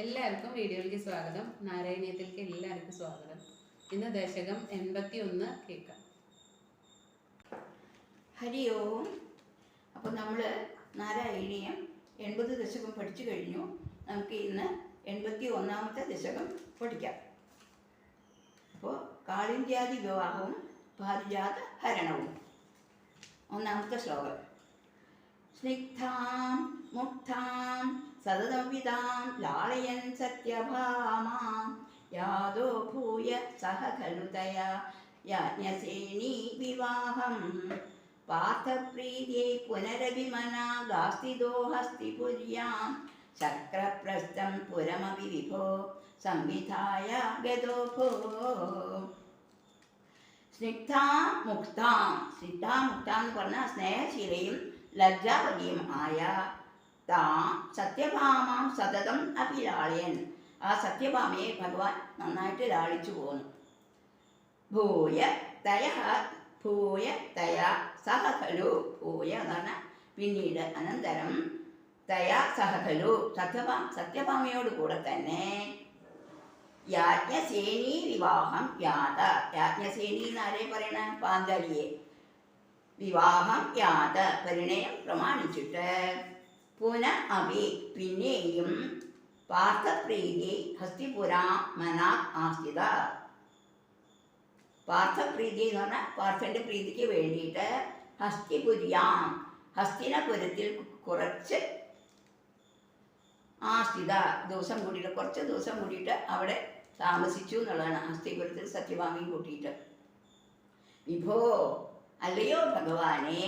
എല്ലാവർക്കും വീഡിയോയിലേക്ക് സ്വാഗതം. നാരായണീയത്തിലേക്ക് എല്ലാവർക്കും സ്വാഗതം. ഇന്ന് ദശകം 81 കേൾക്കാം. ഹരി ഓം. അപ്പോൾ നമ്മൾ നാരായണീയം 80 ദശകം പഠിച്ചു കഴിഞ്ഞു. നമുക്ക് ഇന്ന് 81ാമത്തെ ദശകം പഠിക്കാം. അപ്പോൾ കാളിന്ത്യാദി വിവാഹവും പാരിജാത ഹരണവും. ഒന്നാമത്തെ ശ്ലോകം. സ്നിഗ്ധാം മുഗ്ധാം സതതംവിതാം ലാളയൻ സത്യഭാമാം യാദോ ഭൂയ സഹ ഖലു തയാ യാജ്ഞസേനീ വിവാഹം പാർത്ഥപ്രീത്യൈ പുനരഭിമനാഗാസ്തിദോ ഹസ്തിപുര്യാം ശക്രപ്രസ്ഥം പുരമപി വിഭോ സംവിധായ ഗതോ ഭോ. സ്നിഗ്ധാം മുക്താം. സ്നിഗ്ധാം മുക്താം എന്ന് പറഞ്ഞാൽ സ്നേഹശീലയും ലജ്ജാവതിയും ആയ താം സത്യഭാമാം സതതം അഭിലാളയൻ. ആ സത്യഭാമയെ ഭഗവാൻ നന്നായിട്ട് ലാളിച്ചു പോന്നു. ഭൂയ തയ സഹ ഖലു. ഭൂയ എന്ന് പറഞ്ഞാൽ പിന്നീട് അനന്തരം തയാ സഹ ഖലു സത്യഭാമയോട് കൂടെ തന്നെ യാജ്ഞസേനീ വിവാഹം യാത. യാജ്ഞസേനി എന്നാരെ പറയണ? പാഞ്ചാലിയെ. വിവാഹം യാത പരിണയം പ്രമാണിച്ചിട്ട് പുന അഭി പിന്നെയും പാർത്ഥപ്രീതി ഹസ്തിപുരാ മനാ ആസ്ഥിത. പാർത്ഥപ്രീതി എന്ന് പറഞ്ഞാൽ പാർത്ഥന്റെ പ്രീതിക്ക് വേണ്ടിയിട്ട് ഹസ്തിപുര്യാം ഹസ്തിനപുരത്തിൽ കുറച്ച് ആസ്ഥിത ദിവസം കൂടിയിട്ട് കുറച്ച് ദിവസം കൂടിയിട്ട് അവിടെ താമസിച്ചു എന്നുള്ളതാണ്. ഹസ്തിപുരത്തിൽ സത്യഭാമയും കൂട്ടിയിട്ട്. വിഭോ അല്ലയോ ഭഗവാനെ,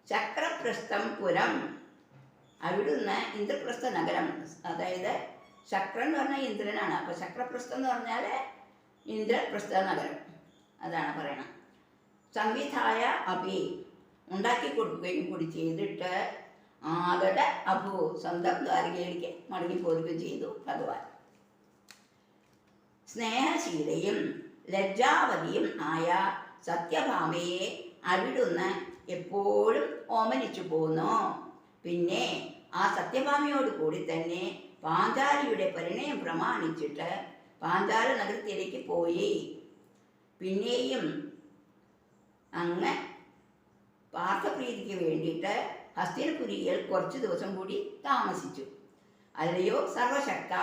ചക്രപ്രസ്ഥം പുരം അവിടുന്ന് ഇന്ദ്രപ്രസ്ഥ നഗരം, അതായത് ശക്രൻ എന്ന് പറഞ്ഞാൽ ഇന്ദ്രനാണ്. അപ്പൊ ചക്രപ്രസ്ഥം എന്ന് പറഞ്ഞാൽ ഇന്ദ്രപ്രസ്ഥ നഗരം, അതാണ് പറയണം. സംവിധായ അഭി ഉണ്ടാക്കി കൊടുക്കുകയും കൂടി ചെയ്തിട്ട് ആകട അഭു സ്വന്തം ദ്വാരകയിലേക്ക് മടങ്ങിപ്പോരുകയും ചെയ്തു ഭഗവാൻ. സ്നേഹശീലയും ലജ്ജാവതിയും ആയ സത്യഭാമയെ അവിടുന്ന് എപ്പോഴും ഓമനിച്ചു പോന്നു. പിന്നെ ആ സത്യഭാമയോട് കൂടി തന്നെ പാഞ്ചാലിയുടെ പരിണയം പ്രമാണിച്ചിട്ട് പാഞ്ചാല നഗരത്തിലേക്ക് പോയി. പിന്നെയും അങ്ങ് പാർത്ഥപ്രീതിക്ക് വേണ്ടിയിട്ട് ഹസ്തിനപുരിയിൽ കുറച്ച് ദിവസം കൂടി താമസിച്ചു. അല്ലയോ സർവശക്ത,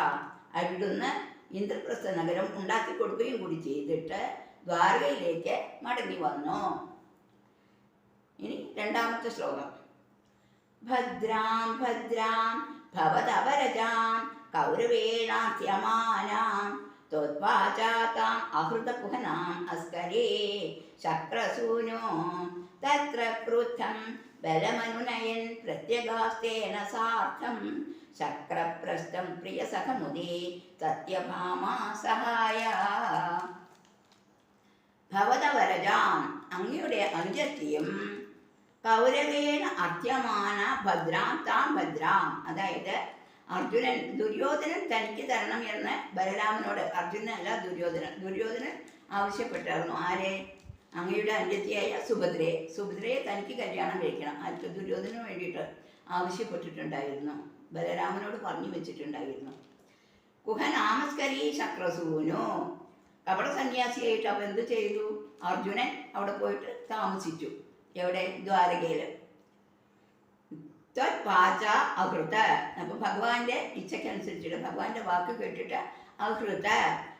അവിടുന്ന് ഇന്ദ്രപ്രസ്ഥ നഗരം ഉണ്ടാക്കി കൊടുക്കുകയും കൂടി ചെയ്തിട്ട് ദ്വാരകയിലേക്ക് മടങ്ങി വന്നു. ഇനി രണ്ടാമത്തെ ശ്ലോകം. ഭദ്രാം ഭദ്രാം ഭവതപരജാം കൗരവേണാസ്യമാനാം ത്വദ്വാചാതാം അഹൃതകുഹനാം അസ്കരേ ശക്രസൂനോ തത്ര ക്രുദ്ധം ബലമനുനയൻ പ്രത്യഗാസ്തേന സാർത്ഥം ശക്രപ്രസ്ഥം പ്രിയസഖമുദേ സത്യഭാമാ സഹായ. ഭവതവരജാം അങ്ങയുടെ അനുജത്തിയും കൗരവേണ അർത്ഥ്യമാന ഭദ്രാം താം ഭദ്രാം, അതായത് ദുര്യോധനൻ തനിക്ക് തരണം എന്ന് ബലരാമനോട്, അർജുനനല്ല ദുര്യോധനൻ ആവശ്യപ്പെട്ടായിരുന്നു. ആരെ? അങ്ങയുടെ അനുജത്തിയായ സുഭദ്രയെ തനിക്ക് കല്യാണം കഴിക്കണം. ആർക്ക്? ദുര്യോധനന് വേണ്ടിയിട്ട് ആവശ്യപ്പെട്ടിട്ടുണ്ടായിരുന്നു, ബലരാമനോട് പറഞ്ഞു വെച്ചിട്ടുണ്ടായിരുന്നു. കുഹനാമസ്കരീ ശക്രസൂനു, കപട സന്യാസിയായിട്ട് അവ എന്ത് ചെയ്തു? അർജുനൻ അവിടെ പോയിട്ട് താമസിച്ചു. എവിടെ? ദ്വാരകയിൽ. ത്വത്പാച അഹൃത, അപ്പൊ ഭഗവാന്റെ ഇച്ഛക്കനുസരിച്ചിട്ട് ഭഗവാന്റെ വാക്ക് കേട്ടിട്ട് അഹൃത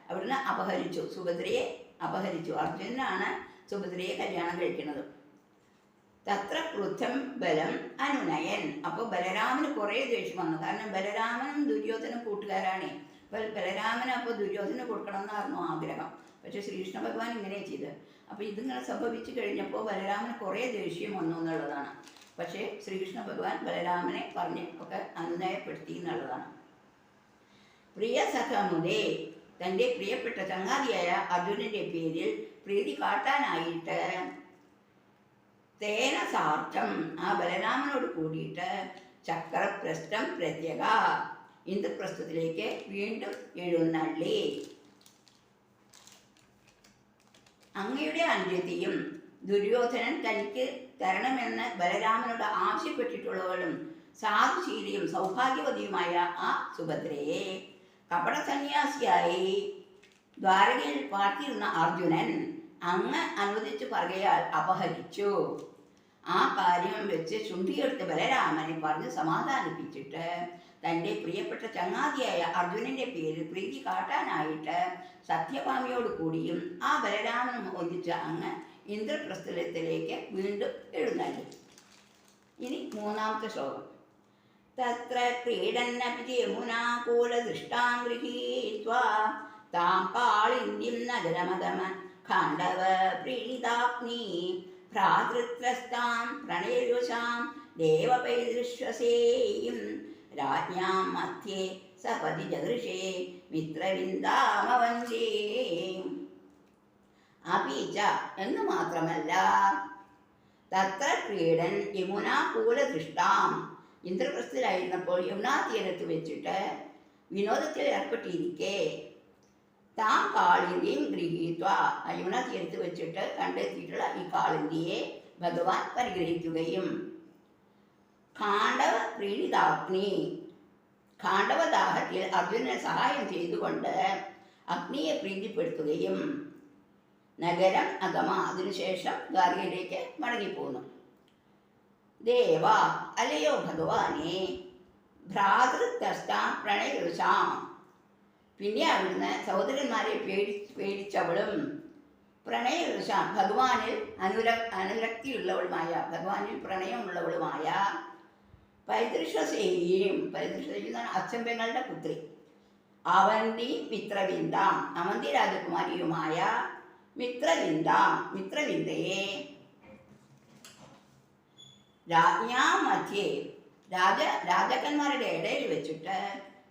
അവിടുന്ന് അപഹരിച്ചു, സുഭദ്രയെ അപഹരിച്ചു. അർജുനനാണ് സുഭദ്രയെ കല്യാണം കഴിക്കുന്നത്. തത്ര ക്രുദ്ധം ബലം അനുനയൻ, അപ്പോൾ ബലരാമന് കുറേ ദേഷ്യം വന്നു. കാരണം ബലരാമനും ദുര്യോധനും കൂട്ടുകാരാണ്. ബലരാമന് അപ്പോൾ ദുര്യോധന കൊടുക്കണം എന്നായിരുന്നു ആഗ്രഹം. പക്ഷെ ശ്രീകൃഷ്ണ ഭഗവാൻ ഇങ്ങനെ ചെയ്ത്. അപ്പോൾ ഇതിങ്ങനെ സംഭവിച്ചു കഴിഞ്ഞപ്പോൾ ബലരാമന് കുറേ ദേഷ്യം വന്നു എന്നുള്ളതാണ്. പക്ഷേ ശ്രീകൃഷ്ണ ഭഗവാൻ ബലരാമനെ പറഞ്ഞ് ഒക്കെ അനുനയപ്പെടുത്തി എന്നുള്ളതാണ്. പ്രിയ സഖമുദേ, തൻ്റെ പ്രിയപ്പെട്ട ചങ്ങാതിയായ അർജുനന്റെ പേരിൽ പ്രീതി കാട്ടാനായിട്ട് തേന സാർത്ഥം ആ ബലരാമനോട് കൂടിയിട്ട് ചക്രപ്രസ്ഥം പ്രത്യക ഇന്ദ്രപ്രസ്ഥത്തിലേക്ക് വീണ്ടും എഴുന്നള്ളി. അങ്ങയുടെ അനുജത്തിയും ദുര്യോധനൻ തനിക്ക് തരണമെന്ന് ബലരാമനോട് ആവശ്യപ്പെട്ടിട്ടുള്ളവളും സാധുശീലിയും സൗഭാഗ്യവതിയുമായ ആ സുഭദ്രയെ കപട സന്യാസിയായി ദ്വാരകയിൽ പാർത്തിരുന്ന അർജുനൻ അങ്ങ് അനുവദിച്ചു പറയാൽ അപഹരിച്ചു. ആ കാര്യം വെച്ച് ചുണ്ടിയെടുത്ത് ബലരാമനെ പറഞ്ഞ് സമാധാനിപ്പിച്ചിട്ട് തൻ്റെ പ്രിയപ്പെട്ട ചങ്ങാതിയായ അർജുനന്റെ പേരിൽ പ്രീതി കാട്ടാനായിട്ട് സത്യഭാമിയോട് കൂടിയും ആ ബലരാമനും ഒന്നിച്ച് അങ്ങ് ഇന്ദ്രപ്രസ്ഥലത്തിലേക്ക് വീണ്ടും എഴുന്നള്ളി. ഇനി മൂന്നാമത്തെ ശ്ലോകം. തത്ര ക്രീഡന്നപി യമുനാകൂലദൃഷ്ടാം ഗൃഹീത്വാ താം കാളിന്ദീം നഗരമഗമ ഖാണ്ഡവ പ്രീണിതാഗ്നി ഭ്രാതൃത്രസ്താം പ്രണയയുഷാം ദേവപൈതൃശ്വസേയും രാജ്ഞാം മധ്യേ സപതി ജദൃശേ മിത്രവിന്ദാമവഞ്ചേ. അപീച എന്ന് മാത്രമല്ല, തത്ര ക്രീഡൻ യമുനാകൂലദൃഷ്ടാം, ഇന്ദ്രപ്രസ്ഥത്തിലായിരുന്നപ്പോൾ യമുനാ തീരത്ത് വെച്ചിട്ട് വിനോദത്തിൽ ഏർപ്പെട്ടിരിക്കെ താം കാളിന്തിയും ഗൃഹീത്വ, യമുനാ തീരത്ത് വെച്ചിട്ട് കണ്ടെത്തിയിട്ടുള്ള ഈ കാളിന്തിയെ ഭഗവാൻ പരിഗ്രഹിക്കുകയും ഖാണ്ഡവ പ്രീണിതാഗ്നി, ഖാണ്ഡവദാഹത്തിൽ അർജുനനെ സഹായം ചെയ്തുകൊണ്ട് അഗ്നിയെ പ്രീതിപ്പെടുത്തുകയും നഗരം അഗമ, അതിനുശേഷം ദ്വാരകയിലേക്ക് മടങ്ങിപ്പോന്നു. ദേവ, അല്ലയോ ഭഗവാനെ, ഭ്രാതൃത്യസ്താം പ്രണയരുഷാം, പിന്നെ അവിടുന്ന് സഹോദരന്മാരെ പേടിച്ചവളും പ്രണയരുഷാം, ഭഗവാനിൽ അനുരക്തിയുള്ളവളുമായ, ഭഗവാനിൽ പ്രണയമുള്ളവളുമായ പൈതൃശ്വസേയും, പൈതൃശ്വസേയും അച്ഛമ്പങ്ങളുടെ പുത്രി അവന്തി മിത്രവിന്ദാം, അവന്തി രാജകുമാരിയുമായ മിത്രവിന്ദാം, മിത്രവിന്ദയെ രാജ്ഞാം മധ്യേ, രാജാക്കന്മാരുടെ ഇടയിൽ വെച്ചിട്ട്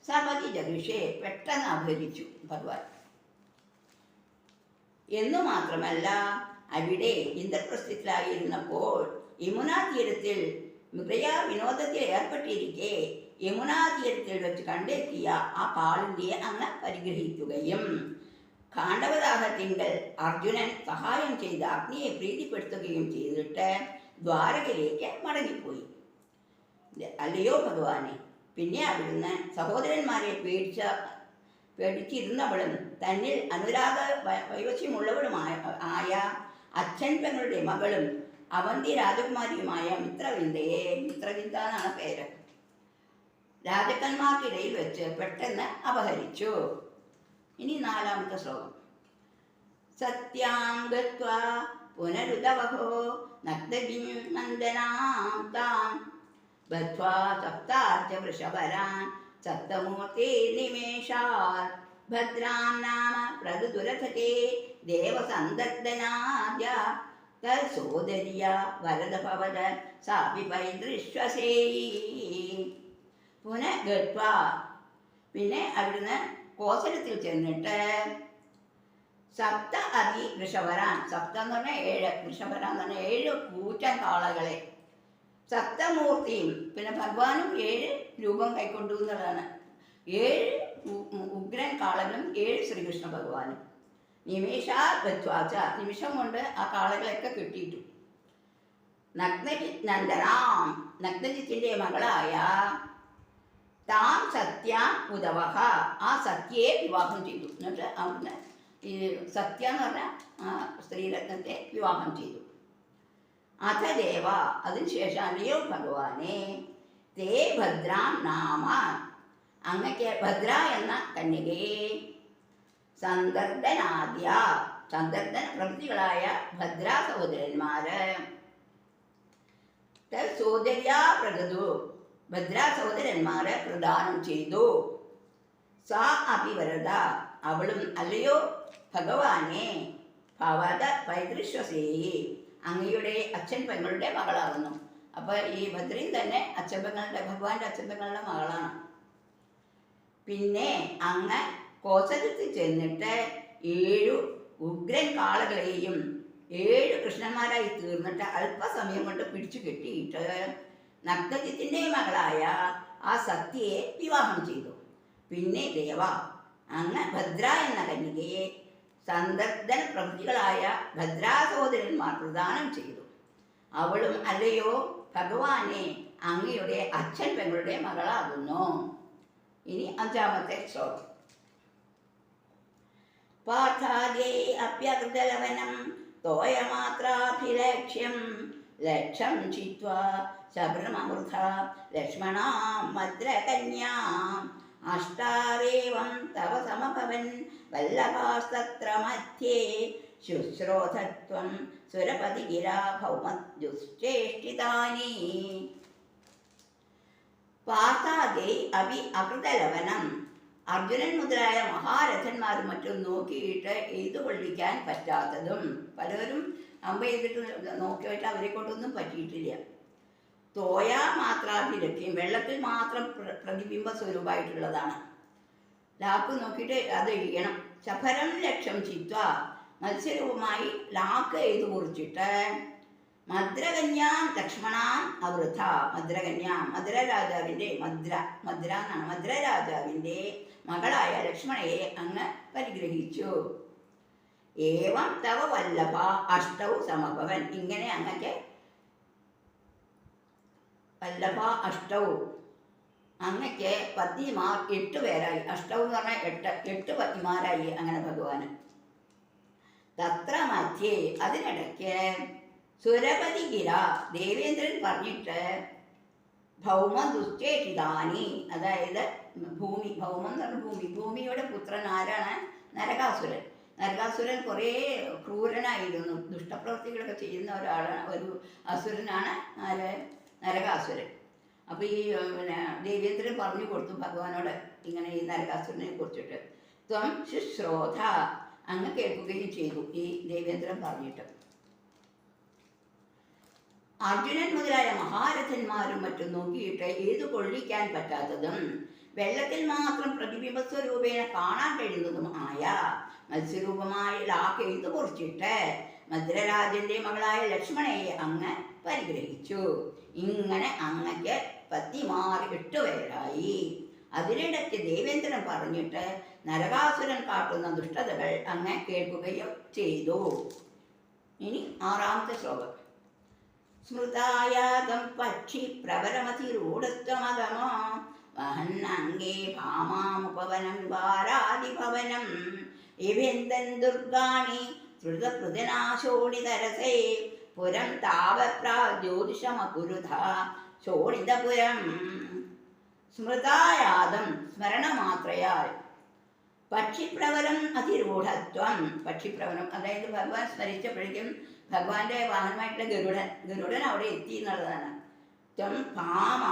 സപതി ജഗുഷേ, പെട്ടെന്ന് അപഹരിച്ചു ഭഗവാൻ. എന്നു മാത്രമല്ല, അവിടെ ഇന്ദ്രപ്രസ്ഥത്തിലായിരുന്നപ്പോൾ യമുനാ തീരത്തിൽ മൃഗയാ വിനോദത്തിൽ ഏർപ്പെട്ടിരിക്കെ യമുനാ തീരത്തിൽ വെച്ച് കണ്ടെത്തിയ ആ കാളിന്തിയെ അങ്ങ് പരിഗ്രഹിക്കുകയും ഖാണ്ഡവദാഹത്തിങ്കൽ അർജുനൻ സഹായം ചെയ്ത് അഗ്നിയെ പ്രീതിപ്പെടുത്തുകയും ചെയ്തിട്ട് ദ്വാരകയിലേക്ക് മടങ്ങിപ്പോയി. അല്ലയോ ഭഗവാനെ, പിന്നെ അവിടുന്ന് സഹോദരന്മാരെ പേടിച്ചിരുന്നവളും തന്നിൽ അനുരാഗ വൈവശ്യമുള്ളവളുമായ അച്ഛൻ പെങ്ങളുടെ മകളും അവന്തി രാജകുമാരിയുമായ മിത്രവിന്ദയെ, മിത്രവിന്ദ എന്നാണ് പേര്, രാജാക്കന്മാർക്കിടയിൽ വെച്ച് പെട്ടെന്ന് അപഹരിച്ചു. ഇനി നാലാമത്തെ ശ്ലോകം. സത്യാം ഗത്വാ പുനരുദവഹോ നഗ്നജിം നന്ദനാം താം ബദ്ധ്വാ സപ്താർച്ച വൃഷഭരാൻ സപ്തമൂർത്തി നിമേഷാത് ഭദ്രാം നാമ പ്രതുരഥകേ ദേവസന്ദർദനാദ്യ തത്സോദര്യ വരദഭവത സാപി പൈതൃശ്വസേയി. പുനഃഗത്വാ, പിന്നെ അവിടുന്ന് കോസലത്തിൽ ചെന്നിട്ട് സപ്ത അതി വൃഷഭരാൻ, സപ്ത എന്ന് പറഞ്ഞാൽ 7, വൃഷഭരാൻ എന്ന് പറഞ്ഞാൽ 7 കൂറ്റൻ കാളകളെ, സപ്തമൂർത്തിയും, പിന്നെ ഭഗവാനും 7 രൂപം കൈക്കൊണ്ടു എന്നുള്ളതാണ്. 7 ഉഗ്രൻ കാളകളും 7 ശ്രീകൃഷ്ണ ഭഗവാനും. നിമേഷാ ബദ്ധ്വാച, നിമിഷം കൊണ്ട് ആ കാളകളൊക്കെ കിട്ടിയിട്ടു. നഗ്നജിത് നന്ദനാം, നഗ്നജിത്തിന്റെ മകളായ താം സത്യ ഉദവഹ, ആ സത്യയെ വിവാഹം ചെയ്തു. എന്നിട്ട് അവിടുന്ന് ഈ സത്യ എന്ന് പറഞ്ഞ സ്ത്രീരത്നത്തെ വിവാഹം ചെയ്തു. അഥ ദേവ, അതിനുശേഷം അല്ലയോ ഭഗവാനെ, തേ ഭദ്രാം നാമ, അങ്ങക്ക് ഭദ്ര എന്ന കന്യകയെ സന്ദർദനാദ്യ, സന്ദർദന പ്രവൃത്തികളായ ഭദ്രാ സഹോദരന്മാര് സോദര്യാ പ്രഗതു, ഭദ്രാ സഹോദരന്മാരെ പ്രദാനം ചെയ്തു. സാ അഭിവരത, അവളും അല്ലയോ ഭഗവാനെ, ഭവത പൈതൃശ്വസേയി, അങ്ങയുടെ അച്ഛൻ പെങ്ങളുടെ മകളാകുന്നു. അപ്പൊ ഈ ഭദ്രയും തന്നെ അച്ഛൻ പെങ്ങളുടെ, ഭഗവാന്റെ അച്ഛൻ പെങ്ങളുടെ മകളാണ്. പിന്നെ അങ്ങ് കോസലത്തിൽ ചെന്നിട്ട് 7 ഉഗ്രൻ കാളകളെയും 7 കൃഷ്ണന്മാരായി തീർന്നിട്ട് അല്പസമയം കൊണ്ട് പിടിച്ചു കെട്ടിയിട്ട് നഗ്നജിത്തിന്റെ മകളായ ആ സത്യയെ വിവാഹം ചെയ്തു. പിന്നെ ദേവ, അങ്ങ് ഭദ്ര എന്ന കന്യകയെ സന്ദർദന പ്രവൃത്തികളായ ഭദ്രാ സഹോദരന്മാർ പ്രദാനം ചെയ്തു. അവളും അല്ലയോ ഭഗവാനെ, അങ്ങയുടെ അച്ഛൻ പെങ്ങളുടെ മകളാകുന്നു. ഇനി 5-ാമത്തെ ശ്ലോകം. പാർത്ഥാദേ അപ്യകൃതലവനം തോയമാത്രാഭിലക്ഷ്യം ലക്ഷം ചിത്വാ ശബരമൃഥ ലക്ഷ്മണാം മദ്രകന്യാം അഷ്ടാവേവം തവ സമഭവൻ വല്ലഭാസ്തത്ര മധ്യേ ശുശ്രോധത്വം സുരപതിഗിരാ ഭൗമദ്യുശ്ചേഷ്ടിതാനി. പാർത്ഥാദേ അഭി അകൃതലവനം. അർജുനൻ മുതലായ മഹാരഥന്മാരും മറ്റും നോക്കിയിട്ട് എഴുതു കൊള്ളിക്കാൻ പറ്റാത്തതും, പലരും അമ്പ ചെയ്തിട്ട് നോക്കിയിട്ട് അവരെ കൊണ്ടൊന്നും പറ്റിയിട്ടില്ല. തോയാ മാത്രാഭിലക്ഷ്യം, വെള്ളത്തിൽ മാത്രം പ്രതിബിംബ സ്വരൂപമായിട്ടുള്ളതാണ്. ലാക്ക് നോക്കിയിട്ട് അത് എഴുതണം. ശഫരം ലക്ഷം ചിത്വ, മത്സ്യരൂപമായി ലാക്ക് എഴുതു കുറിച്ചിട്ട് മദ്രകന്യാം ലക്ഷ്മണാം അവൃഥ. മദ്രകന്യാം, മദ്ര രാജാവിൻ്റെ മദ്ര എന്നാണ്, മദ്ര രാജാവിൻ്റെ മകളായ ലക്ഷ്മണയെ അങ്ങ് പരിഗ്രഹിച്ചു. ഏവം തവ വല്ലഭ അഷ്ടൗ സമഭവൻ. ഇങ്ങനെ അങ്ങക്ക് വല്ലഭ അഷ്ടൗ, അങ്ങക്ക് പത്നിമാർ 8 പേരായി. അഷ്ടൗ എന്ന് പറഞ്ഞാൽ 8 പത്നിമാരായി അങ്ങനെ ഭഗവാന്. തത്ര മധ്യേ, അതിനിടയ്ക്ക് സുരപതി ഗിര, ദേവേന്ദ്രൻ പറഞ്ഞിട്ട് ഭൗമ ദുശ്ചേഷിതാനി, അതായത് ഭൂമി, ഭൗമം എന്ന് പറഞ്ഞ ഭൂമി, ഭൂമിയുടെ പുത്രൻ ആരാണ്? നരകാസുരൻ. നരകാസുരൻ കുറേ ക്രൂരനായിരുന്നു, ദുഷ്ടപ്രവൃത്തികളൊക്കെ ചെയ്യുന്ന ഒരാളാണ്, ഒരു അസുരനാണ് ആര്? നരകാസുരൻ. അപ്പോൾ ഈ ദേവേന്ദ്രൻ പറഞ്ഞു കൊടുത്തു ഭഗവാനോട് ഇങ്ങനെ ഈ നരകാസുരനെ കുറിച്ചിട്ട്. ത്വം ശുശ്രോധ, അങ്ങ് കേൾക്കുകയും ചെയ്തു ഈ ദേവേന്ദ്രൻ പറഞ്ഞിട്ട്. അർജുനൻ മുതലായ മഹാരഥന്മാരും മറ്റും നോക്കിയിട്ട് ഏതു കൊള്ളിക്കാൻ പറ്റാത്തതും വെള്ളത്തിൽ മാത്രം പ്രതിബിംബ സ്വരൂപേണ കാണാൻ കഴിയുന്നതും ആയ മത്സ്യരൂപമായ ലാക്ക് എഴുതു കുറിച്ചിട്ട് മദ്രരാജന്റെ മകളായ ലക്ഷ്മണയെ അങ്ങ് പരിഗ്രഹിച്ചു. ഇങ്ങനെ അങ്ങക്ക് പത്നിമാർ 8 പേരായി. അതിനിടയ്ക്ക് ദേവേന്ദ്രൻ പറഞ്ഞിട്ട് നരകാസുരൻ കാട്ടുന്ന ദുഷ്ടതകൾ അങ്ങ് കേൾക്കുകയും ചെയ്തു. ഇനി 6ാമത്തെ ശ്ലോകം. സ്മൃതായാതം പക്ഷി പ്രവരമതിരൂഢത്വമഗമോ വഹന്നംഗേ ഭാമാമുപവനം വാരാതിഭവനം ഇഭിന്ദൻ ദുർഗാണി ധൃതപൃതനാശോണിതരസേ പുരം താവപ്രാജ്യോതിഷമകുരുധ ശോണിതപുരം. സ്മൃതായാതം, സ്മരണമാത്രയാൽ, പക്ഷിപ്രവരം അതിരൂഢത്വം, പക്ഷിപ്രവരം അതായത് ഭഗവാൻ സ്മരിച്ചപ്പോഴേക്കും ഭഗവാന്റെ വാഹനമായിട്ടുള്ള ഗരുഡൻ അവിടെ എത്തി എന്നുള്ളതാണ്. ത്വം ഭാമ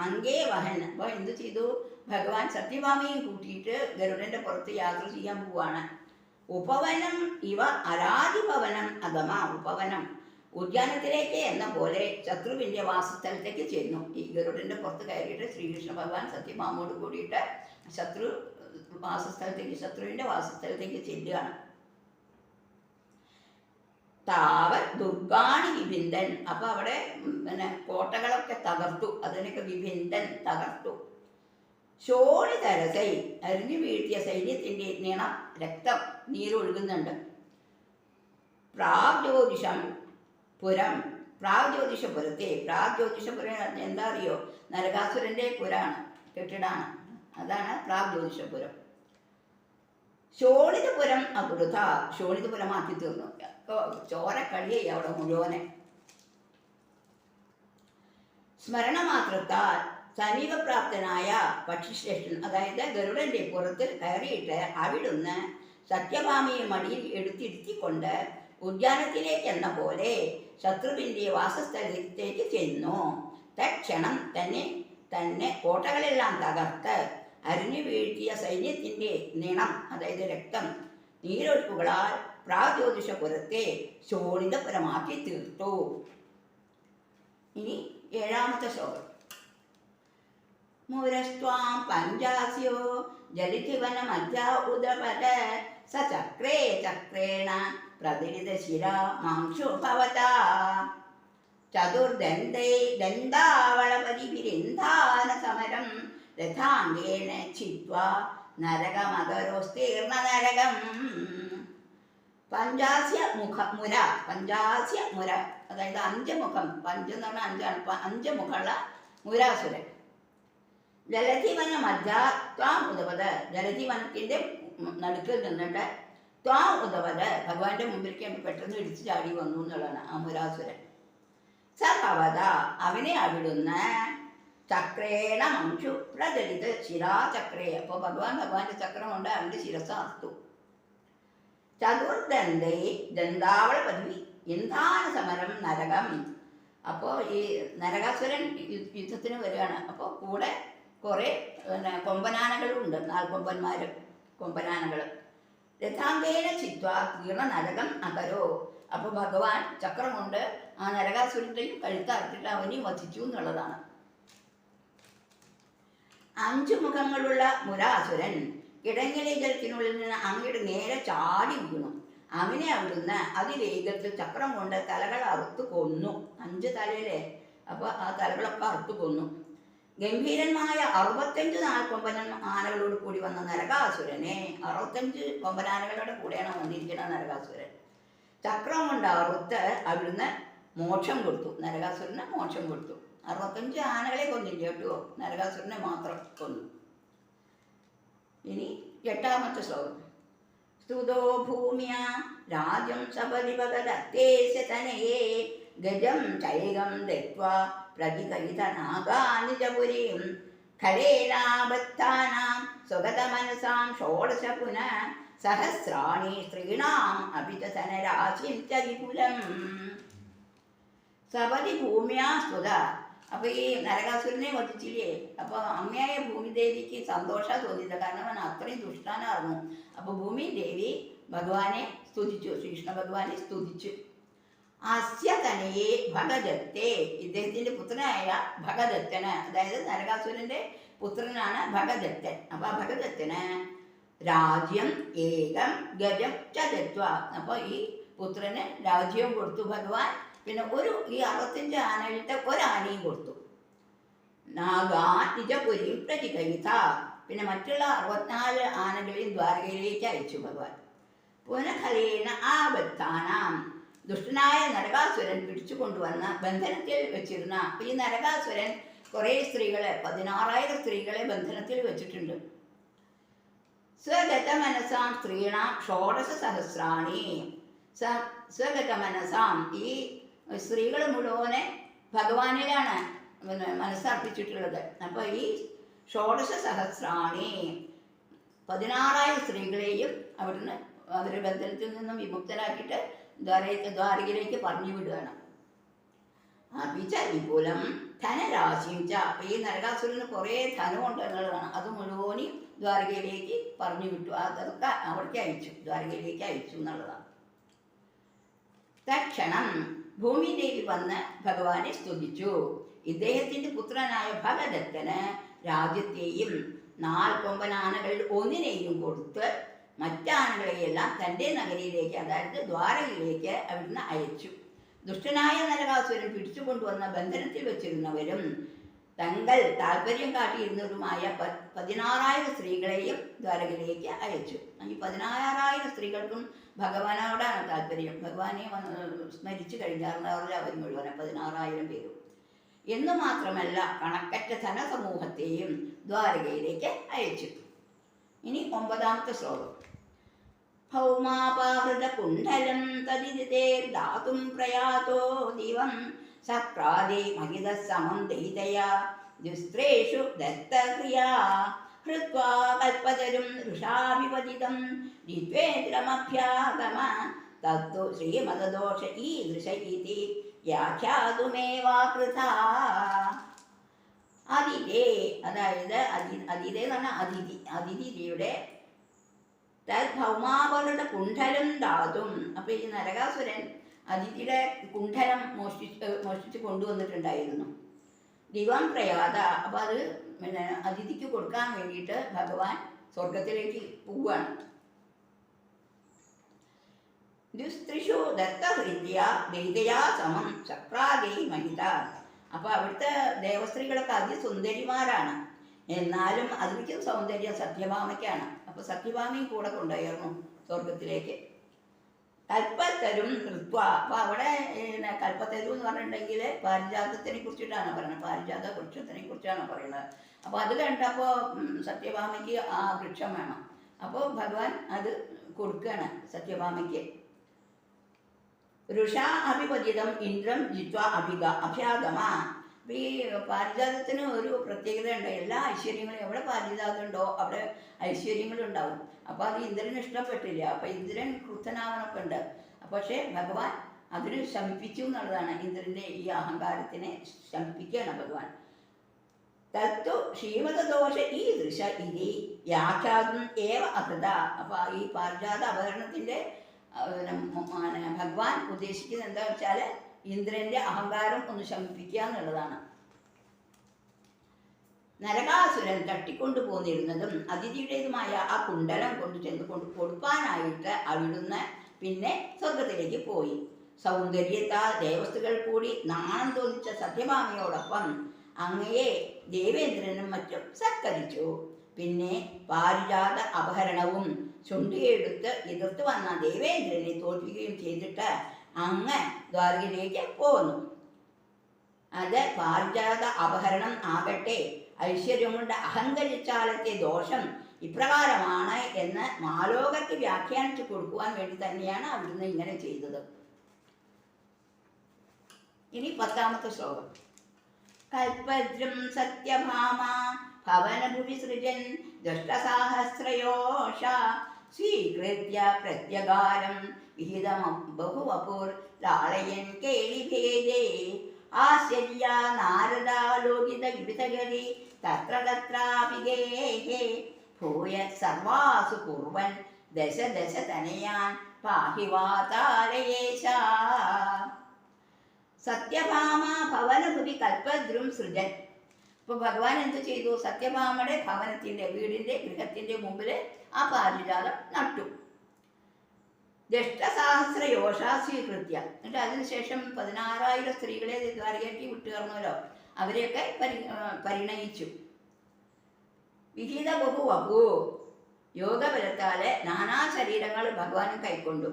അങ്കേ വഹൻ. അപ്പോൾ എന്ത് ചെയ്തു? ഭഗവാൻ സത്യഭാമയും കൂട്ടിയിട്ട് ഗരുഡന്റെ പുറത്ത് യാത്ര ചെയ്യാൻ പോവാണ്. ഉപവനം ഇവ അരാതിഭവനം അഗമ. ഉപവനം, ഉദ്യാനത്തിലേക്ക് എന്ന പോലെ ശത്രുവിൻ്റെ വാസസ്ഥലത്തേക്ക് ചെന്നു. ഈ ഗരുഡന്റെ പുറത്ത് കയറിയിട്ട് ശ്രീകൃഷ്ണ ഭഗവാൻ സത്യഭാമയോട് കൂടിയിട്ട് ശത്രുവിൻ്റെ വാസസ്ഥലത്തേക്ക് ചെല്ലുകയാണ്. താവൽ ദുർഗാണി വിഭിന്ദൻ. അപ്പൊ അവിടെ കോട്ടകളൊക്കെ തകർത്തു, അതിനൊക്കെ വിഭിന്ദൻ തകർത്തു. ശോണിതരസൈ, അരിഞ്ഞു വീഴ്ത്തിയ സൈന്യത്തിന്റെ നിണം, രക്തം നീരൊഴുകുന്നുണ്ട്. പ്രാഗ്ജ്യോതിഷം പുരം, പ്രാഗ്ജ്യോതിഷപുരത്തെ, പ്രാഗ്ജ്യോതിഷപുരം എന്താ അറിയോ? നരകാസുരന്റെ പുരാണ്, കെട്ടിടാണ്, അതാണ് പ്രാഗ്ജ്യോതിഷപുരം. ശോണിതപുരം അപുരുത, ശോണിതപുരമാക്കി തീർന്നു. ചോരക്കളിയായി അവിടെ മുഴുവനെ. സ്മരണമാത്രത്താൽ സമീപപ്രാപ്തനായ പക്ഷിശ്രേഷ്ഠൻ, അതായത് ഗരുഡന്റെ പുറത്തിൽ കയറിയിട്ട് അവിടുന്ന് സത്യഭാമയെ മടിയിൽ എടുത്തിരുത്തിക്കൊണ്ട് ഉദ്യാനത്തിലേക്ക് എന്ന പോലെ ശത്രുവിൻ്റെ വാസസ്ഥലത്തേക്ക് ചെന്നു. തക്ഷണം തന്നെ കോട്ടകളെല്ലാം തകർത്ത് അരിഞ്ഞു വീഴ്ത്തിയ സൈന്യത്തിൻ്റെ നിണം, അതായത് രക്തം, നീരൊഴുക്കുകളാൽ പ്രാഗ്ജ്യോതിഷപുരത്തെ ശോണിതപുരമാക്കി തീർത്തു. ഇനി 7ാമത്തെ ശ്ലോകം. മുരസ്ത്വാം പഞ്ചാസ്യോ ജലിധിവന മധ്യാഉദപര സചക്രേ ചക്രേണ പ്രതിരിതശിര മാംസു ഭവതാ ചതുർദന്തൈ ദന്താവളപരിവിരിന്ധാന സമരം രഥാംഗേന ചിത്വാ നരകമകരോസ്തീർണ നരകം. പഞ്ചാസ്യ മുര, പഞ്ചാസ്യ മുര അതായത് 5 മുഖം, പഞ്ചെന്ന് പറഞ്ഞാൽ 5ആണ്, 5 മുഖമുള്ള മുരാസുരൻ. ജലധിവന മധ്യാത്വാം ഉദപത, ജലധിവനത്തിൻ്റെ നടുക്കിൽ നിന്നിട്ട് ത്വാ ഉദവത് ഭഗവാന്റെ മുമ്പിലേക്ക് പെട്ടെന്ന് ഇടിച്ചു ചാടി വന്നു എന്നുള്ളതാണ് ആ മുരാസുരൻ. സഭവത അവനെ അവിടുന്ന് ചക്രേണ മംഷു പ്രചരിത് ശിരാചക്രേ. അപ്പോൾ ഭഗവാന്റെ ചക്രം കൊണ്ട് അവന്റെ ശിരസ് അർത്തു. ചതുർദന്തേ ദന്താവള പദവി എന്താണ് സമരം നരകം. അപ്പോൾ ഈ നരകാസുരൻ യുദ്ധത്തിന് വരികയാണ്. അപ്പോൾ കൂടെ കുറെ കൊമ്പനാനകളും ഉണ്ട്, 4 കൊമ്പന്മാര് കൊമ്പനാനകൾ. രഥാന്തേന ചിത്വ തീർണ നരകം അകരോ. അപ്പോൾ ഭഗവാൻ ചക്രം കൊണ്ട് ആ നരകാസുരന്റെയും കഴുത്തറത്തിട്ട് അവനെയും വധിച്ചു എന്നുള്ളതാണ്. 5 മുഖങ്ങളുള്ള മുരാസുരൻ കിടങ്ങിലെ ജലത്തിനുള്ളിൽ നിന്ന് അങ്ങയുടെ നേരെ ചാടി വീണു. അവനെ അവിടുന്ന് അതിവേഗത്തിൽ ചക്രം കൊണ്ട് തലകൾ അറുത്തു കൊന്നു. 5 തലയിലെ അപ്പൊ ആ തലകളൊക്കെ അറുത്തു കൊന്നു. ഗംഭീരന്മായ 65 നാൽക്കൊമ്പൻ ആനകളോട് കൂടി വന്ന നരകാസുരനെ 65 കൊമ്പനാനകളുടെ കൂടെയാണ് വന്നിരിക്കുന്ന നരകാസുരൻ. ചക്രം കൊണ്ട് അറുത്ത് അവിടുന്ന് മോക്ഷം കൊടുത്തു. നരകാസുരന് മോക്ഷം കൊടുത്തു. 65 ആനകളെ കൊന്നില്ല കേട്ടോ, നരകാസുരനെ മാത്രം കൊന്നു. ഇനി 8ാമത്തെ ശ്ലോകം. സ്തുതോ ഭൂമ്യ രാജ്യം സപരിപകരത്തേശതനയേ ഗജം ചൈകം ദത്വാ പ്രതികരിതനാഗാനിജപുരീം ഖലേനാബദ്ധാനാം സ്വഗതമനസാം ഷോഡശ പുനഃ സഹസ്രാണി സ്ത്രീണാം അഭിചനരാശിം ച വിപുലം. സപതി ഭൂമ്യാ സ്തുത. അപ്പൊ ഈ നരകാസുരനെ വധിച്ചില്ലേ, അപ്പൊ അമ്മയായ ഭൂമിദേവിക്ക് സന്തോഷം തോന്നിയില്ല. കാരണം അവൻ അത്രയും ദുഷ്ടാനായിരുന്നു. അപ്പൊ ഭൂമി ദേവി ഭഗവാനെ സ്തുതിച്ചു, ശ്രീകൃഷ്ണ ഭഗവാനെ സ്തുതിച്ചു. അസ്യ തനയെ ഭഗദത്തെ, ഇദ്ദേഹത്തിന്റെ പുത്രനായ ഭഗദത്തന്, അതായത് നരകാസുരന്റെ പുത്രനാണ് ഭഗദത്തൻ. അപ്പൊ ആ ഭഗദത്തന് രാജ്യം ഏകം ഗജം ചതത്വ. അപ്പൊ ഈ പുത്രന് രാജ്യവും കൊടുത്തു ഭഗവാൻ. പിന്നെ ഈ 65 ആനകളുടെ ഒരാനയും കൊടുത്തു. നാഗാൻ നിജപുരിയും പ്രതികരിത. പിന്നെ മറ്റുള്ള 64 ആനകളെയും ദ്വാരകയിലേക്ക് അയച്ചു ഭഗവാൻ. പുനഃഖലേന ആബദ്ധാനാം. ദുഷ്ടനായ നരകാസുരൻ പിടിച്ചു കൊണ്ടുവന്ന ബന്ധനത്തിൽ വെച്ചിരുന്ന ഈ നരകാസുരൻ കുറെ സ്ത്രീകളെ 16,000 സ്ത്രീകളെ ബന്ധനത്തിൽ വെച്ചിട്ടുണ്ട്. സ്വഗത മനസാം സ്ത്രീണാം ഷോഡശ സഹസ്രാണി. സ്വഗത മനസാം, ഈ സ്ത്രീകൾ മുഴുവനെ ഭഗവാനിലാണ് മനസ്സർപ്പിച്ചിട്ടുള്ളത്. അപ്പൊ ഈ ഷോഡശ സഹസ്രാണി 16,000 സ്ത്രീകളെയും അവിടുന്ന് അവരുടെ ബന്ധനത്തിൽ നിന്നും വിമുക്തരാക്കിയിട്ട് ദ്വാരകയിലേക്ക് പറഞ്ഞു വിടുകയാണ്. അഭിച വിപുലം ധനരാശിയും ച. ഈ നരകാസുരന് കുറെ ധനമുണ്ട് എന്നുള്ളതാണ്. അത് മുഴുവനും ദ്വാരകയിലേക്ക് പറഞ്ഞു വിട്ടു. അതൊക്കെ അവിടേക്ക് അയച്ചു, ദ്വാരകയിലേക്ക് അയച്ചു എന്നുള്ളതാണ്. തക്ഷണം ഭൂമിദേവി വന്ന് ഭഗവാനെ സ്തുതിച്ചു. ഇദ്ദേഹത്തിന്റെ പുത്രനായ ഭഗദത്തന് രാജ്യത്തെയും 4 കൊമ്പനാനകളിൽ ഒന്നിനെയും കൊടുത്ത് മറ്റാനകളെയെല്ലാം തൻ്റെ നഗരിയിലേക്ക്, അതായത് ദ്വാരകയിലേക്ക് അവിടുന്ന് അയച്ചു. ദുഷ്ടനായ നരകാസുരൻ പിടിച്ചുകൊണ്ടുവന്ന ബന്ധനത്തിൽ വെച്ചിരുന്നവരും തങ്ങൾ താല്പര്യം കാട്ടിയിരുന്നവരുമായ 16,000 സ്ത്രീകളെയും ദ്വാരകയിലേക്ക് അയച്ചു. ഈ 16,000 സ്ത്രീകൾക്കും ഭഗവാനോടാണ് താല്പര്യം. ഭഗവാനെ സ്മരിച്ചു കഴിഞ്ഞാൽ അവർ മുഴുവൻ 16,000 പേരും. എന്നു മാത്രമല്ല കണക്കറ്റ ധനസമൂഹത്തെയും ദ്വാരകയിലേക്ക് അയച്ചു. ഇനി 9ാമത്തെ ശ്ലോകം. ഭൗമാപാഹൃത കുണ്ഡലം തദിതേർദാതും പ്രയാതോ ദിവം സക്രാദേ മഹിത സമം ദൈതയാ ദുസ്ത്രേഷു ദത്തക്രിയാ ഹൃത്വാ കൽപ്പതരും ഋഷാഭിപതിതം ജിത്വേന്ദ്രമഭ്യാഗമ തത്തു ശ്രീമദദോഷ ഈദൃശ ഇതി വ്യാഖ്യാതുമേവാകൃത. അതിഥേ, അതായത് അതിഥേ എന്ന് പറഞ്ഞാൽ അതിഥിയുടെ ഭൗമാവളുടെ കുണ്ഡലം ധാതും. അപ്പൊ ഈ നരകാസുരൻ അതിഥിയുടെ കുണ്ഡലം മോഷ്ടിച്ച് കൊണ്ടുവന്നിട്ടുണ്ടായിരുന്നു. ദിവം പ്രയാത. അപ്പൊ അത് പിന്നെ അതിഥിക്ക് കൊടുക്കാൻ വേണ്ടിയിട്ട് ഭഗവാൻ സ്വർഗത്തിലേക്ക് പോവുകയാണ്. ദുസ്ത്രിഷു ദത്തഹൃദ്യ ദൈതയാ സമം ചക്രാദൈ മഹിത. അപ്പൊ അവിടുത്തെ ദേവസ്ത്രീകളൊക്കെ അതിസുന്ദരിമാരാണ്. എന്നാലും അതിലേക്കും സൗന്ദര്യം സത്യഭാമയ്ക്കാണ്. അപ്പൊ സത്യഭാമയും കൂടെ കൊണ്ടുപോയിരുന്നു സ്വർഗത്തിലേക്ക്. കൽപ്പത്തരും ഹൃത്വ. അപ്പൊ അവിടെ കൽപ്പത്തരു എന്ന് പറഞ്ഞിട്ടുണ്ടെങ്കിൽ പാരിജാതത്തിനെ കുറിച്ചിട്ടാണ് പറയുന്നത്, പാരിജാത വൃക്ഷത്തിനെ കുറിച്ചാണ് പറയുന്നത്. അപ്പൊ അത് കണ്ടപ്പോൾ സത്യഭാമയ്ക്ക് ആ വൃക്ഷം വേണം. അപ്പോൾ ഭഗവാൻ അത് കൊടുക്കുകയാണ് സത്യഭാമയ്ക്ക്. ഋഷാ അഭിപതിതം ഇന്ദ്രം ജിത്വ അഭ്യാഗമ. ഈ പാരിജാതത്തിന് ഒരു പ്രത്യേകത ഉണ്ട്. എല്ലാ ഐശ്വര്യങ്ങളും എവിടെ പാരിജാതം ഉണ്ടോ അവിടെ ഐശ്വര്യങ്ങളുണ്ടാവും. അപ്പോൾ അത് ഇന്ദ്രന് ഇഷ്ടപ്പെട്ടില്ല. അപ്പം ഇന്ദ്രൻ ക്രുദ്ധനാവണമൊക്കെ ഉണ്ട്. പക്ഷേ ഭഗവാൻ അതിന് ശമിപ്പിച്ചു എന്നുള്ളതാണ്. ഇന്ദ്രൻ്റെ ഈ അഹങ്കാരത്തിനെ ശമിപ്പിക്കുകയാണ് ഭഗവാൻ. തത്തു ശ്രീമതദോഷ ഈ ദൃശ ഇതി വ്യാഖ്യാതും ഏവ അകൃത. അപ്പോൾ ഈ പാരിജാത അപഹരണത്തിൻ്റെ ഭഗവാൻ ഉദ്ദേശിക്കുന്നത് എന്താ വെച്ചാൽ ഇന്ദ്രന്റെ അഹങ്കാരം ഒന്ന് ശമിപ്പിക്കുക എന്നുള്ളതാണ്. നരകാസുരൻ തട്ടിക്കൊണ്ടു പോന്നിരുന്നതും അതിഥിയുടേതുമായ ആ കുണ്ടലം കൊണ്ട് ചെന്ന് കൊടുക്കാനായിട്ട് അവിടുന്ന് പിന്നെ സ്വർഗത്തിലേക്ക് പോയി. സൗന്ദര്യത്താൽ ദേവസ്തുക്കൾ കൂടി നാണം തോന്നിച്ച സത്യഭാമയോടൊപ്പം അങ്ങയെ ദേവേന്ദ്രനും മറ്റും സത്കരിച്ചു. പിന്നെ പാരിജാത അപഹരണവും ചുണ്ടിയെടുത്ത് എതിർത്ത് വന്ന ദേവേന്ദ്രനെ തോൽപ്പിക്കുകയും ചെയ്തിട്ട് അങ്ങ് ദ്വാരകയിലേക്ക് പോന്നു. അത് പാരിജാത അപഹരണം ആകട്ടെ ഐശ്വര്യം കൊണ്ട് അഹങ്കരിച്ചാലത്തെ ദോഷം ഇപ്രകാരമാണ് എന്ന് മാലോകർക്ക് വ്യാഖ്യാനിച്ചു കൊടുക്കുവാൻ വേണ്ടി തന്നെയാണ് അവിടുന്ന് ഇങ്ങനെ ചെയ്തത്. ഇനി 10ാമത്തെ ശ്ലോകം. കൽപദ്രം സത്യഭാമ ഭവനഭുവി സൃജൻ ദുഷ്ടസാഹസ്രയോഷ സ്വീകൃത്യ പ്രത്യകാരം വിഹിതം ബഹുവപുർ ലാളയൻ കേളിഭേദേ ആശ്ചര്യ നാരദാലോകിത വിവിധഗതി തത്ര തത്രാപിഗേഹേ ഭൂയ സർവാസു കുർവൻ ദശ ദശ തനയാൻ പാഹി വാതാലയേശ. സത്യഭാമ ഭവനഭുവി കൽപദ്രും സൃജൻ. അപ്പോൾ ഭഗവാൻ എന്ത് ചെയ്തു? സത്യഭാമയുടെ ഭവനത്തിൻ്റെ വീടിൻ്റെ ഗൃഹത്തിൻ്റെ മുമ്പിൽ ആ പാരിജാതം നട്ടു. ദഷ്ടസഹസ്രയോഷ സ്വീകൃത്യ. എന്നിട്ട് അതിനുശേഷം 16,000 സ്ത്രീകളെ ദ്വാരകയ്ക്ക് വിട്ടുകയറണമല്ലോ, അവരെയൊക്കെ പരിണയിച്ചു. വിഹിത ബഹുവപു യോഗബലത്താലെ നാനാ ശരീരങ്ങൾ ഭഗവാനും കൈക്കൊണ്ടു.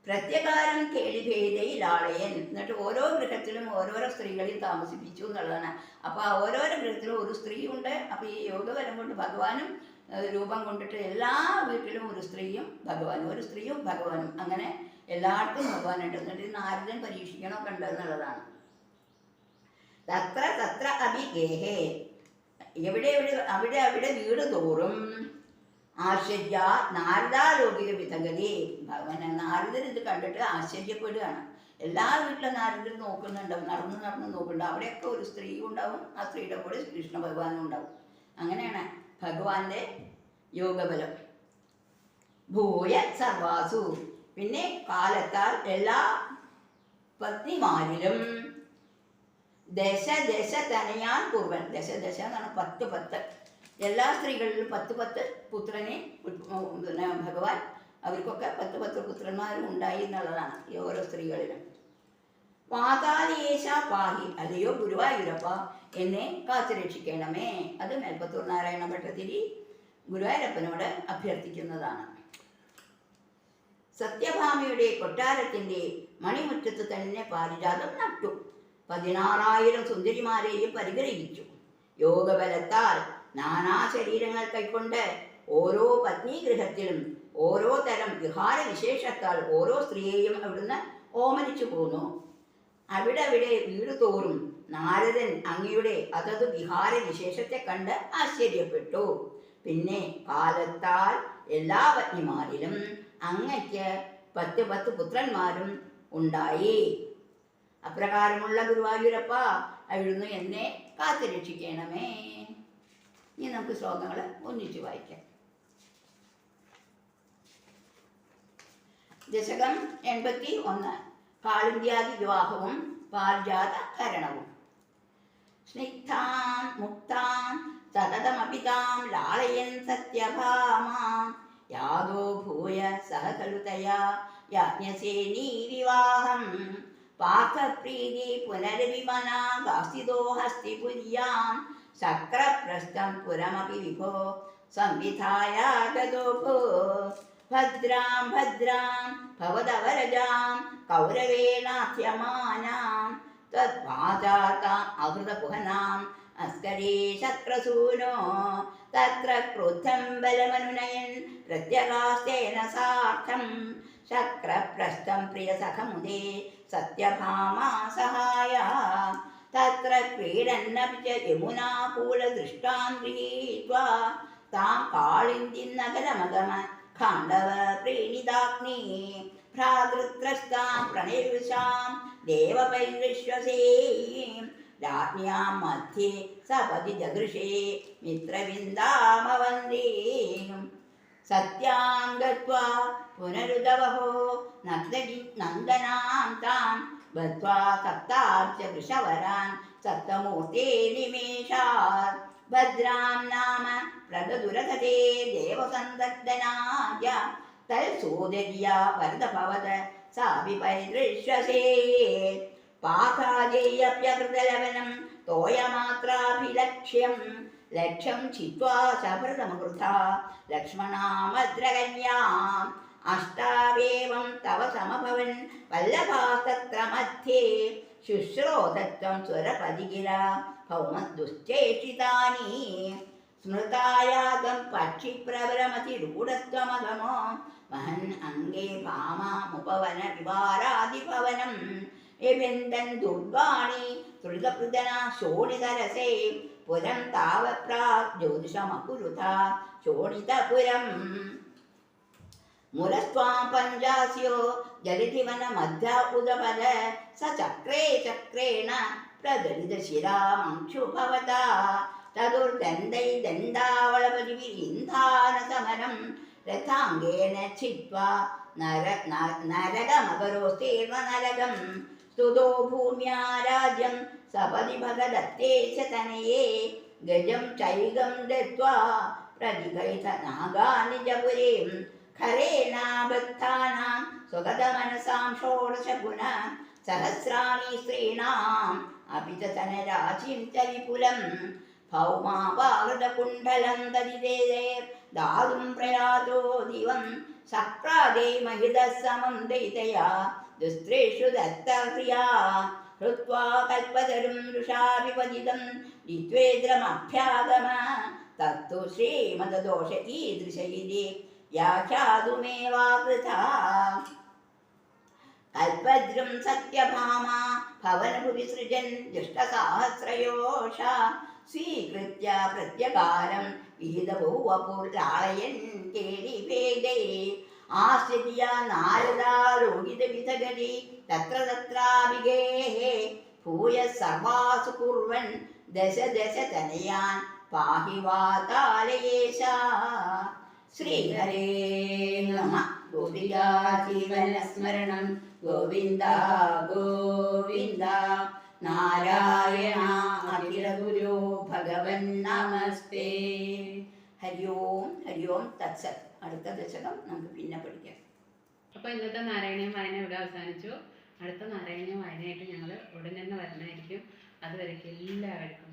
പ്രത്യകാരം കേളിഭേദയിലാളയൻ. എന്നിട്ട് ഓരോ ഗൃഹത്തിലും ഓരോരോ സ്ത്രീകളെയും താമസിപ്പിച്ചു എന്നുള്ളതാണ്. അപ്പോൾ ആ ഓരോരോ ഗൃഹത്തിലും ഒരു സ്ത്രീ ഉണ്ട്. അപ്പോൾ ഈ യോഗബലം കൊണ്ട് ഭഗവാനും രൂപം കൊണ്ടിട്ട് എല്ലാ വീട്ടിലും ഒരു സ്ത്രീയും ഭഗവാനും, ഒരു സ്ത്രീയും ഭഗവാനും, അങ്ങനെ എല്ലായിടത്തും ഭഗവാനുണ്ട്. എന്നിട്ട് നാരദൻ പരീക്ഷിക്കണമൊക്കെ ഉണ്ട് എന്നുള്ളതാണ്. തത്ര തത്ര അഭിഗേഹേ. എവിടെ അവിടെ അവിടെ വീട് തോറും ആശ്ചര്യ നാരദാലോകിക വിധഗതി. ഭഗവാൻ നാരദൻ ഇത് കണ്ടിട്ട് ആശ്ചര്യപ്പെടുകയാണ്. എല്ലാ വീട്ടിലും നാരദൻ നോക്കുന്നുണ്ടാവും, നടന്ന് നോക്കുന്നുണ്ടാവും. അവിടെയൊക്കെ ഒരു സ്ത്രീ ഉണ്ടാവും, ആ സ്ത്രീയുടെ കൂടെ കൃഷ്ണ ഭഗവാനും ഉണ്ടാവും. അങ്ങനെയാണ് ഭഗവാന്റെ യോഗബലം. ഭൂയ സർവാസു. പിന്നെ കാലത്താൽ എല്ലാ പത്നിമാരിലും ദശ ദശ തനയാൻ പൂർവൻ. ദശ ദശ എന്നാണ് 10 എല്ലാ സ്ത്രീകളിലും 10 പുത്രനെ ഭഗവാൻ അവർക്കൊക്കെ 10 പുത്രന്മാരും ഉണ്ടായി എന്നുള്ളതാണ് ഈ ഓരോ സ്ത്രീകളിലും. വാതാലേശ പാഹി. അല്ലയോ ഗുരുവായൂരപ്പ, എന്നെ കാത്തുരക്ഷിക്കണമേ. അത് മേൽപ്പത്തൂർ നാരായണ ഭട്ടതിരി ഗുരുവായൂരപ്പനോട് അഭ്യർത്ഥിക്കുന്നതാണ്. സത്യഭാമയുടെ കൊട്ടാരത്തിൻ്റെ മണിമുറ്റത്ത് തന്നെ പാരിജാതം നട്ടു. 16,000 സുന്ദരിമാരെയും പരിഗ്രഹിച്ചു. യോഗബലത്താൽ നാനാ ശരീരങ്ങൾ കൈക്കൊണ്ട് ഓരോ പത്നീഗൃഹത്തിലും ഓരോ തരം വിഹാര വിശേഷത്താൽ ഓരോ സ്ത്രീയെയും അവിടുന്ന് ഓമനിച്ചു പോന്നു. അവിടെ വീട് തോറും നാരദൻ അങ്ങയുടെ അതത് വിഹാര വിശേഷത്തെ കണ്ട് ആശ്ചര്യപ്പെട്ടു. പിന്നെ കാലത്താൽ എല്ലാ പത്നിമാരിലും അങ്ങയ്ക്ക് 10 പുത്രന്മാരും ഉണ്ടായി. അപ്രകാരമുള്ള ഗുരുവായൂരപ്പ, അവിടുന്ന് എന്നെ കാത്തുരക്ഷിക്കണമേ. ഇനി നമുക്ക് ശ്ലോകങ്ങൾ ഒന്നിച്ചു വായിക്കാം. ദശകം 81. കാളിന്ത്യാദി വിവാഹവും പാരിജാത ഹരണവും. സ്നിഗ്ധാം മുക്താം സതതമപിതാം ലാളയൻ സത്യഭാമാം യാദോ ഭൂയ സഹകലുതയാ യാജ്ഞസേനീ വിവാഹം പാർത്ഥപ്രീതി പുനരവിമനാ ഗാസിതോ ഹസ്തിപുര്യാം ശക്രപ്രസ്ഥം പുരമപി വിഭോ സംവിധായാഗതോ ഭോ ഭദ്രാം ഭദ്രാം ഭവതവരജാം കൗരവേണാഥ്യമാനാം തദ്വാചാതാം അഹൃതകുഹനാം അസ്കരേ ശക്രസൂനോ തത്ര ക്രുദ്ധം ബലമനുനയൻ പ്രത്യഗാസ്തേന സാർത്ഥം ശക്രപ്രസ്ഥം പ്രിയസഖമുദേ സത്യഭാമാ സഹായ തത്ര ക്രീഡന്നപി ച യമുനാകൂലദൃഷ്ടാം ഗൃഹീത്വാ താം കാളിന്ദിന്നഗരമഗമ ഖാണ്ഡവ പ്രീണിതാഗ്നി ഭ്രാതൃത്രസ്താം പ്രണയവിശാം ദേവപൈർവിശ്വസേയീം രാജ്ഞാം മധ്യേ സപതി ജഗൃഷേ മിത്രവിന്ദാമവന്ദീം സത്യാം ഗത്വാ പുനരുദവഹോ നന്ദനാം താം ബദ്ധ്വാ സപ്താർച്ച വൃഷവരാൻ സപ്തമൂർത്തേ നിമേഷാത് ഭദ്രാം നാമ പ്രദുരഥതേ ദേവസന്തർദനായ തൽസോദര്യാ വരദഭവത സാ വിപരിദൃശ്യസേ പാകാജേയപ്യകൃതലവനം തോയമാത്രാഭിലക്ഷ്യം ലക്ഷ്യം ചിത്വാ സഭൃതമൃഥാ ലക്ഷ്മണാമദ്രകന്യാം അഷ്ടാവേവം തവ സമഭവൻ വല്ലഭാസ്തത്ര മധ്യേ ശുശ്രോതത്വം സ്വരപതികില ഭൗമദുശ്ചേഷിതാനി സ്മൃതായാഗം പക്ഷിപ്രവരമതിരൂഢത്വമധമോ വഹൻ അംഗേ ഭാമാമുപവന വിവാരാദിഭവനം എബന്ധൻ ദുർഗാണി ത്രിതപൃതന ശോണിതരസേ പുരം താവപ്രാ ജ്യോതിഷമകുരുത ശോണിതപുരം മുലസ്വാം പഞ്ചാസ്യോ ജലിതിവന മധ്യ ഉദപദ സ ചക്രേ ചക്രേണ പ്രദലിതശിരാമംശുഭവത ചതുർദന്തൈ ദണ്ഡാവളപതി വിരിന്ധാന സമരം രഥാംഗേന ഛിത്വാ നരകമകരോസ്തീർണ നരകം സ്തുതോ ഭൂമ്യാ രാജ്യം സപതി ഭഗദത്തേ ച തനയേ ഗജം ചൈകം ദത്വാ പ്രതിഗൈത നാഗാനിജപുരീം ഖലേനാബദ്ധാനാം സ്വഗതമനസാം ഷോഡശഗുണ സഹസ്രാണി സ്ത്രീണാം അപി ച തനരാശിം ച വിപുലം ഭൗമാപാകൃതകുണ്ഡലം ദദിതേ ദാതും പ്രയാതോ ദിവം സക്രാദേ മഹിതഃ സമം ദൈതയാ ദുസ്ത്രേഷു ദത്തഹ്രിയാ ഹൃത്വാ കൽപ്പതരും രുഷാഭിപതിതം ദ്വിത്വേദ്രമഭ്യാഗമ തത്തു ശ്രീമദദോഷ ഈദൃശൈതി വ്യാഖ്യാതുമേവാകൃതാ കൽപദ്രും സത്യഭാമാ ഭവനഭുവി സൃജൻ ദുഷ്ടസാഹസ്രയോഷ സ്വീകൃത്യ പ്രത്യകാരം വിഹിതഭൂവപുർലാളയൻ കേളിഭേദേ ആശ്ചര്യ നാരദാരോഹിതവിധഗതി തത്ര തത്രാഭിഗേഃ ഭൂയ സർവാസു കുർവൻ ദശ ദശ തനയാൻ പാഹി വാതാലയേശ ശ്രീഹരേ നമഃ ഗോപികാ ജീവനസ്മരണം ഗോവിന്ദ ഗോവിന്ദ നാരായണ അഖില ഗുരു ഭഗവൻ നമസ്തേ. ഹരി ഓം തത്സത്. അടുത്ത ദശകം നമുക്ക് പിന്നെ പഠിക്കാം. അപ്പോൾ ഇന്നത്തെ നാരായണീയം വായന ഇവിടെ അവസാനിച്ചു. അടുത്ത നാരായണീയം വായനയായിട്ട് ഞങ്ങൾ ഉടൻ തന്നെ വരുന്നതായിരിക്കും. അതുവരേക്കും എല്ലാവർക്കും